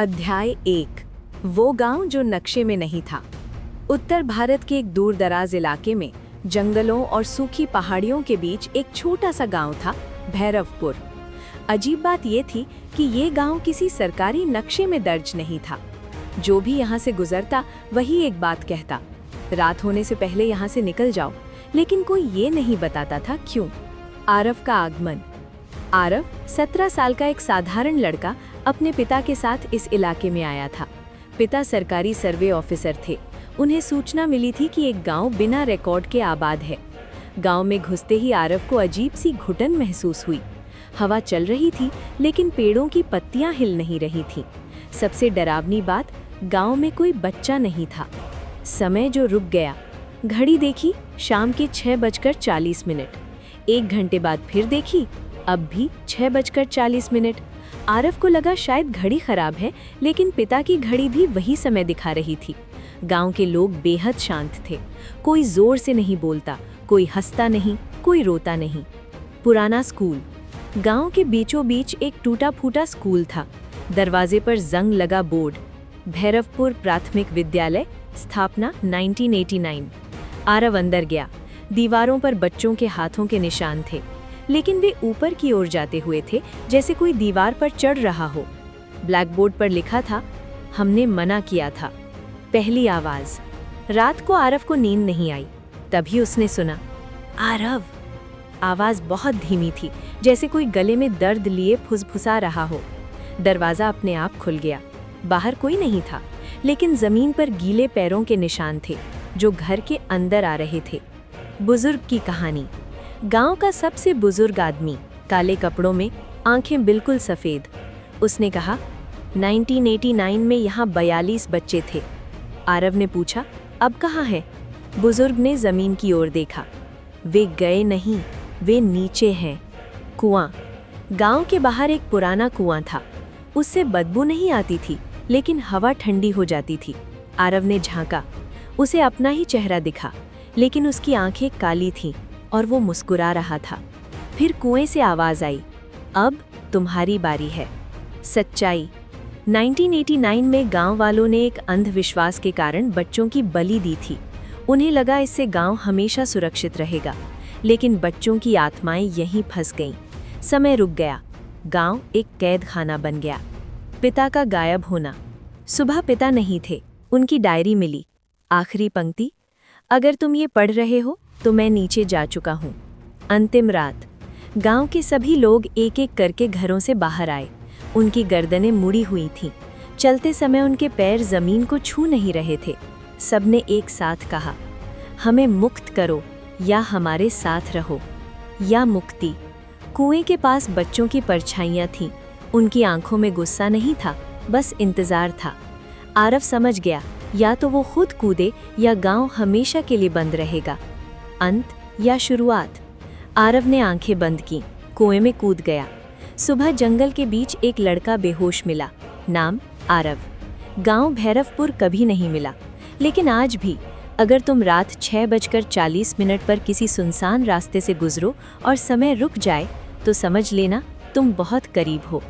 अध्याय 1। वो गांव जो नक्शे में नहीं था। उत्तर भारत के एक दूरदराज इलाके में जंगलों और सूखी पहाड़ियों के बीच एक छोटा सा गांव था, भैरवपुर। अजीब बात ये थी कि ये गांव किसी सरकारी नक्शे में दर्ज नहीं था। जो भी यहाँ से गुजरता वही एक बात कहता, रात होने से पहले यहाँ से निकल जाओ, लेकिन कोई ये नहीं बताता था क्यों। आरव का आगमन। आरव 17 साल का एक साधारण लड़का अपने पिता के साथ इस इलाके में आया था। पिता सरकारी सर्वे ऑफिसर थे। उन्हें सूचना मिली थी कि एक गांव बिना रिकॉर्ड के आबाद है। गांव में घुसते ही आरव को अजीब सी घुटन महसूस हुई। हवा चल रही थी लेकिन पेड़ों की पत्तियां हिल नहीं रही थीं। सबसे डरावनी बात, गांव में कोई बच्चा नहीं था। समय जो रुक गया। घड़ी देखी, शाम के 6:40। 1 घंटे बाद फिर देखी, अब भी 6:40। आरव को लगा शायद घड़ी खराब है, लेकिन पिता की घड़ी भी वही समय दिखा रही थी। गांव के लोग बेहद शांत थे। कोई जोर से नहीं बोलता, कोई हंसता नहीं, कोई रोता नहीं। पुराना स्कूल। गांव के बीचों बीच एक टूटा फूटा स्कूल था। दरवाजे पर जंग लगा बोर्ड, भैरवपुर प्राथमिक विद्यालय, स्थापना 1989। आरव अंदर गया। दीवारों पर बच्चों के हाथों के निशान थे, लेकिन वे ऊपर की ओर जाते हुए थे, जैसे कोई दीवार पर चढ़ रहा हो। ब्लैकबोर्ड पर लिखा था, हमने मना किया था। पहली आवाज। रात को आरव को नींद नहीं आई। तभी उसने सुना, आरव। आवाज बहुत धीमी थी, जैसे कोई गले में दर्द लिए फुसफुसा रहा हो। दरवाजा अपने आप खुल गया। बाहर कोई नहीं था, लेकिन जमीन पर गीले पैरों के निशान थे, जो घर के अंदर आ रहे थे। बुजुर्ग की कहानी। गांव का सबसे बुजुर्ग आदमी, काले कपड़ों में, आंखें बिल्कुल सफ़ेद। उसने कहा, 1989 में यहाँ 42 बच्चे थे। आरव ने पूछा, अब कहाँ हैं? बुजुर्ग ने ज़मीन की ओर देखा। वे गए नहीं, वे नीचे हैं। कुआं। गांव के बाहर एक पुराना कुआं था। उससे बदबू नहीं आती थी, लेकिन हवा ठंडी हो जाती थी। आरव ने झांका। उसे अपना ही चेहरा दिखा, लेकिन उसकी आंखें काली थीं और वो मुस्कुरा रहा था। फिर कुएं से आवाज आई, अब तुम्हारी बारी है। सच्चाई। 1989 में गांव वालों ने एक अंधविश्वास के कारण बच्चों की बलि दी थी। उन्हें लगा इससे गांव हमेशा सुरक्षित रहेगा, लेकिन बच्चों की आत्माएं यहीं फंस गईं। समय रुक गया। गांव एक कैद खाना बन गया। पिता का गायब होना। सुबह पिता नहीं थे। उनकी डायरी मिली। आखिरी पंक्ति, अगर तुम ये पढ़ रहे हो तो मैं नीचे जा चुका हूँ। अंतिम रात। गांव के सभी लोग एक एक करके घरों से बाहर आए। उनकी गर्दनें मुड़ी हुई थीं। चलते समय उनके पैर जमीन को छू नहीं रहे थे। सबने एक साथ कहा, हमें मुक्त करो या हमारे साथ रहो। या मुक्ति। कुएं के पास बच्चों की परछाइयाँ थीं। उनकी आंखों में गुस्सा नहीं था, बस इंतजार था। आरव समझ गया, या तो वो खुद कूदे या गांव हमेशा के लिए बंद रहेगा। अंत या शुरुआत। आरव ने आंखें बंद की, कुएं में कूद गया। सुबह जंगल के बीच एक लड़का बेहोश मिला। नाम आरव। गांव भैरवपुर कभी नहीं मिला, लेकिन आज भी अगर तुम रात 6:40 पर किसी सुनसान रास्ते से गुजरो और समय रुक जाए, तो समझ लेना तुम बहुत करीब हो।